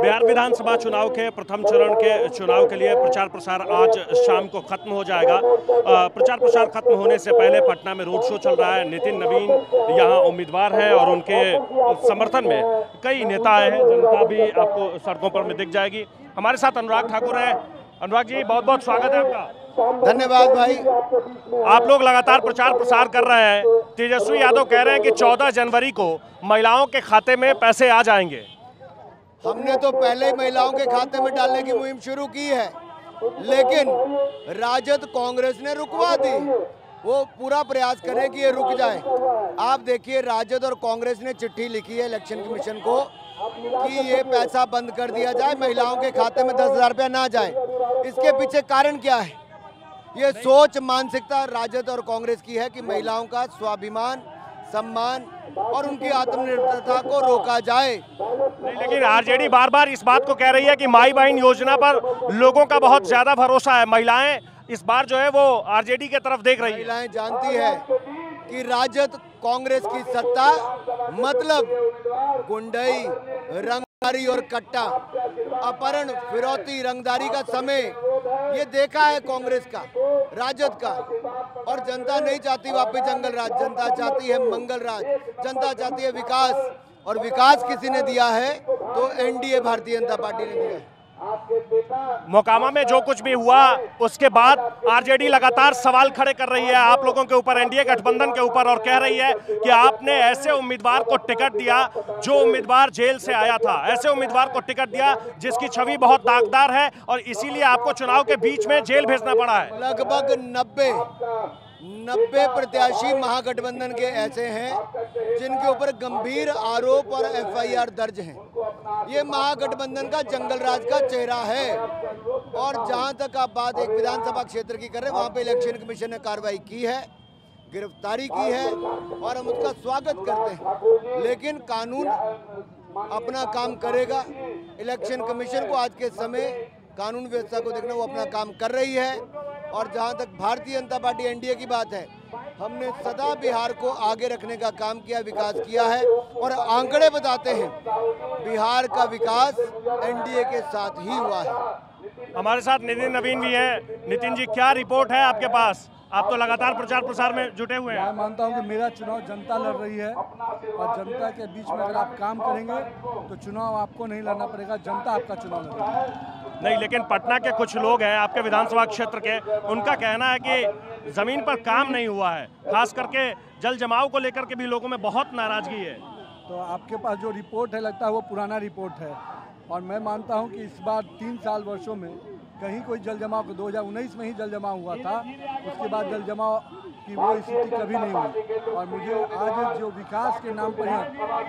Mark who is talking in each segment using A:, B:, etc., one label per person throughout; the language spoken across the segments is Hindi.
A: बिहार विधानसभा चुनाव के प्रथम चरण के चुनाव के लिए प्रचार प्रसार आज शाम को खत्म हो जाएगा। प्रचार प्रसार खत्म होने से पहले पटना में रोड शो चल रहा है। नितिन नवीन यहाँ उम्मीदवार है और उनके समर्थन में कई नेता आए हैं। जनता भी आपको सड़कों पर में दिख जाएगी। हमारे साथ अनुराग ठाकुर हैं। अनुराग जी, बहुत बहुत स्वागत है आपका।
B: धन्यवाद भाई।
A: आप लोग लगातार प्रचार प्रसार कर रहे हैं। तेजस्वी यादव कह रहे हैं कि 14 जनवरी को महिलाओं के खाते में पैसे आ जाएंगे।
B: हमने तो पहले ही महिलाओं के खाते में डालने की मुहिम शुरू की है, लेकिन राजद कांग्रेस ने रुकवा दी। वो पूरा प्रयास करें कि ये रुक जाए। आप देखिए, राजद और कांग्रेस ने चिट्ठी लिखी है इलेक्शन कमीशन को कि ये पैसा बंद कर दिया जाए, महिलाओं के खाते में 10,000 रुपया ना जाए। इसके पीछे कारण क्या है? ये सोच मानसिकता राजद और कांग्रेस की है कि महिलाओं का स्वाभिमान, सम्मान और उनकी आत्मनिर्भरता को रोका जाए।
A: लेकिन आरजेडी बार बार इस बात को कह रही है कि माई बहन योजना पर लोगों का बहुत ज्यादा भरोसा है। महिलाएं इस बार जो है वो आरजेडी की तरफ देख रही है।
B: महिलाएं जानती है कि राजद कांग्रेस की सत्ता मतलब गुंडई, रंगदारी और कट्टा, अपहरण, फिरौती, रंगदारी का समय ये देखा है कांग्रेस का, राजद का। और जनता नहीं चाहती वापस जंगल राज, जनता चाहती है मंगल राज, जनता चाहती है विकास। और विकास किसी ने दिया है तो एनडीए भारतीय जनता पार्टी ने दिया है।
A: मोकामा में जो कुछ भी हुआ उसके बाद आरजेडी लगातार सवाल खड़े कर रही है आप लोगों के ऊपर, एनडीए गठबंधन के ऊपर, और कह रही है कि आपने ऐसे उम्मीदवार को टिकट दिया जो उम्मीदवार जेल से आया था, ऐसे उम्मीदवार को टिकट दिया जिसकी छवि बहुत दागदार है और इसीलिए आपको चुनाव के बीच में जेल भेजना पड़ा है।
B: लगभग 90 प्रत्याशी महागठबंधन के ऐसे हैं जिनके ऊपर गंभीर आरोप और एफआईआर दर्ज हैं। ये महागठबंधन का जंगल राज का चेहरा है। और जहां तक आप बात एक विधानसभा क्षेत्र की कर रहे हैं, वहां पे इलेक्शन कमीशन ने कार्रवाई की है, गिरफ्तारी की है और हम उसका स्वागत करते हैं। लेकिन कानून अपना काम करेगा। इलेक्शन कमीशन को आज के समय कानून व्यवस्था को देखना, वो अपना काम कर रही है। और जहां तक भारतीय जनता पार्टी एनडीए की बात है, हमने सदा बिहार को आगे रखने का काम किया, विकास किया है। और आंकड़े बताते हैं बिहार का विकास एनडीए के साथ ही हुआ है।
A: हमारे साथ नितिन नवीन भी हैं। नितिन जी, क्या रिपोर्ट है आपके पास? आप तो लगातार प्रचार प्रसार में जुटे हुए हैं।
C: मैं मानता हूं कि मेरा चुनाव जनता लड़ रही है और जनता के बीच में अगर आप काम करेंगे तो चुनाव आपको नहीं लड़ना पड़ेगा, जनता आपका चुनाव लड़ेगी।
A: नहीं, लेकिन पटना के कुछ लोग हैं आपके विधानसभा क्षेत्र के, उनका कहना है कि जमीन पर काम नहीं हुआ है, खास करके जल जमाव को लेकर के भी लोगों में बहुत नाराजगी है।
C: तो आपके पास जो रिपोर्ट है लगता है वो पुराना रिपोर्ट है। और मैं मानता हूं कि इस बार 3 साल वर्षों में कहीं कोई जल जमाव, 2019 में ही जल जमाव हुआ था, उसके बाद जल जमाव की वो स्थिति कभी नहीं हुई। और मुझे आज जो विकास के नाम पर है,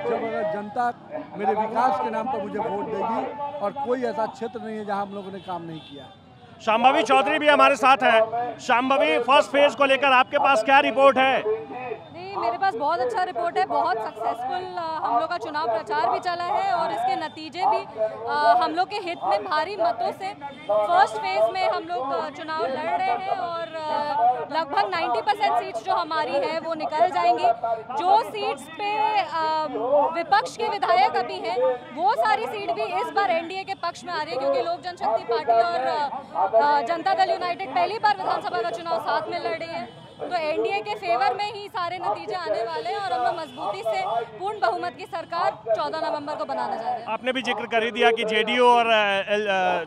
C: जब अगर जनता मेरे विकास के नाम पर मुझे वोट देगी, और कोई ऐसा क्षेत्र नहीं है जहां हम लोगों ने काम नहीं किया।
A: शांभवी चौधरी भी हमारे साथ है। शांभवी, फर्स्ट फेज को लेकर आपके पास क्या रिपोर्ट है?
D: मेरे पास बहुत अच्छा रिपोर्ट है। बहुत सक्सेसफुल हम लोग का चुनाव प्रचार भी चला है और इसके नतीजे भी हम लोग के हित में भारी मतों से फर्स्ट फेज में हम लोग चुनाव लड़ रहे हैं। और लगभग 90% सीट्स जो हमारी हैं वो निकल जाएंगी। जो सीट्स पे विपक्ष के विधायक अभी हैं वो सारी सीट भी इस बार एनडीए के पक्ष में आ रही है, क्योंकि लोक जनशक्ति पार्टी और जनता दल यूनाइटेड पहली बार विधानसभा का चुनाव साथ में लड़ रही है। तो एनडीए के फेवर में ही सारे नतीजे आने वाले हैं और हम लोग मजबूती से पूर्ण बहुमत की सरकार 14 नवंबर को बनाना चाह रहे हैं।
A: आपने भी जिक्र कर ही दिया कि जेडीयू और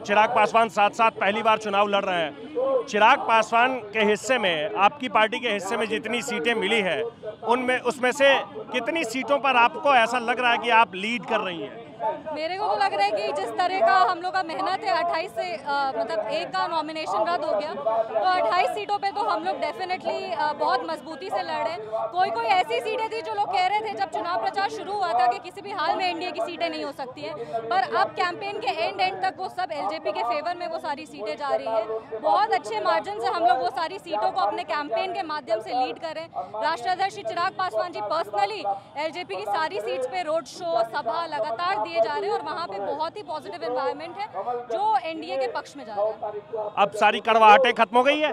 A: चिराग पासवान साथ साथ पहली बार चुनाव लड़ रहे हैं। चिराग पासवान के हिस्से में, आपकी पार्टी के हिस्से में जितनी सीटें मिली है उनमें उसमें से कितनी सीटों पर आपको ऐसा लग रहा है कि आप लीड कर रही हैं?
D: मेरे को तो लग रहा है कि जिस तरह का हम लोग का मेहनत है, 28 से मतलब एक का नॉमिनेशन रद्द हो गया, तो 28 सीटों पे तो हम लोग डेफिनेटली बहुत मजबूती से लड़े। कोई ऐसी सीटें थी जो लोग कह रहे थे जब चुनाव प्रचार शुरू हुआ था कि किसी भी हाल में एनडीए की सीटें नहीं हो सकती हैं, पर अब कैंपेन के एंड तक वो सब एलजेपी के फेवर में वो सारी सीटें जा रही हैं। बहुत अच्छे मार्जिन से हम लोग वो सारी सीटों को अपने कैंपेन के माध्यम से लीड करें। राष्ट्रीय अध्यक्ष चिराग पासवान जी पर्सनली एलजेपी की सारी सीट्स पे रोड शो, सभा लगातार दिए जा रहे हैं और वहाँ पे बहुत ही पॉजिटिव एनवायरनमेंट है जो एनडीए के पक्ष में जा रहा है।
A: अब सारी कड़वाहटें खत्म हो गई है?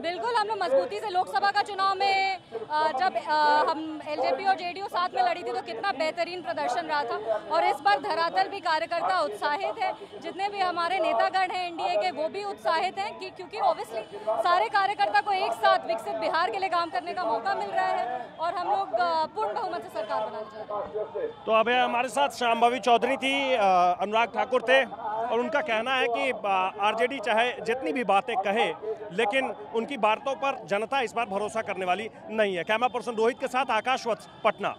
D: बिल्कुल, हम लोग मजबूती से लोकसभा का चुनाव में जब हम एलजेपी और जेडीयू साथ में लड़ी थी तो कितना बेहतरीन प्रदर्शन रहा था और इस बार धरातल भी कार्यकर्ता उत्साहित है, जितने भी हमारे नेतागण हैं एनडीए के वो भी उत्साहित हैं कि क्योंकि ऑब्वियसली सारे कार्यकर्ता को एक साथ विकसित बिहार के लिए काम करने का मौका मिल रहा है और हम लोग पूर्ण बहुमत से सरकार बनाने जा रहे हैं।
A: तो अब हमारे साथ शांभवी चौधरी थी, अनुराग ठाकुर थे और उनका कहना है कि आरजेडी चाहे जितनी भी बातें कहे लेकिन उनकी बातों पर जनता इस बार भरोसा करने वाली नहीं है। कैमरा पर्सन रोहित के साथ आकाश वत्स, पटना।